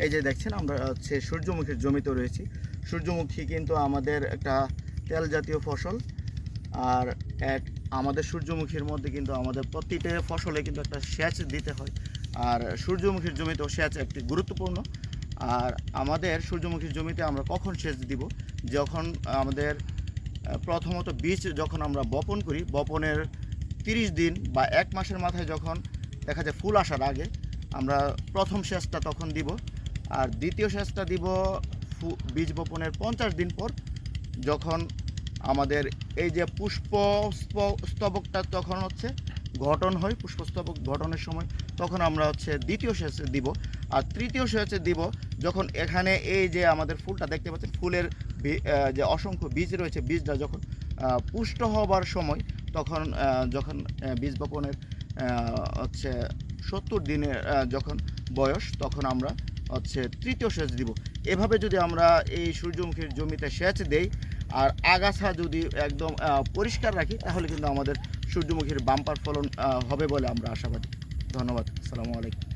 এই যে দেখছেন আমরা হচ্ছে সূর্যমুখীর জমিতে রয়েছি। সূর্যমুখী কিন্তু আমাদের একটা তেল জাতীয় ফসল। আর আমাদের সূর্যমুখীর মধ্যে কিন্তু আমাদের প্রতিটা ফসলে কিন্তু একটা সেচ দিতে হয়। আর সূর্যমুখীর জমিতেও সেচ একটি গুরুত্বপূর্ণ। আর আমাদের সূর্যমুখীর জমিতে আমরা কখন সেচ দিব? যখন আমাদের প্রথমত বীজ যখন আমরা বপন করি, বপনের 30 দিন বা 1 মাসের মাথায় যখন দেখা যায় ফুল আসার আগে আমরা প্রথম সেচটা তখন দিব। আর দ্বিতীয় সেচটা দিব বীজ বপনের 50 দিন পর, যখন আমাদের এই যে স্তবকটা তখন হচ্ছে গঠন হয়, পুষ্পস্তবক গঠনের সময় তখন আমরা হচ্ছে দ্বিতীয় সেচ দিব। আর তৃতীয় সেচ দিব যখন এখানে এই যে আমাদের ফুলটা দেখতে পাচ্ছেন, ফুলের যে অসংখ্য বীজ রয়েছে, বীজটা যখন পুষ্ট হবার সময়, তখন যখন বীজ বপনের হচ্ছে 70 দিনের যখন বয়স, তখন আমরা হচ্ছে তৃতীয় সেচ দিব। এভাবে যদি আমরা এই সূর্যমুখীর জমিতে সেচ দেই আর আগাছা যদি একদম পরিষ্কার রাখি, তাহলে কিন্তু আমাদের সূর্যমুখীর বাম্পার ফলন হবে বলে আমরা আশাবাদী। ধন্যবাদ। আসসালামু আলাইকুম।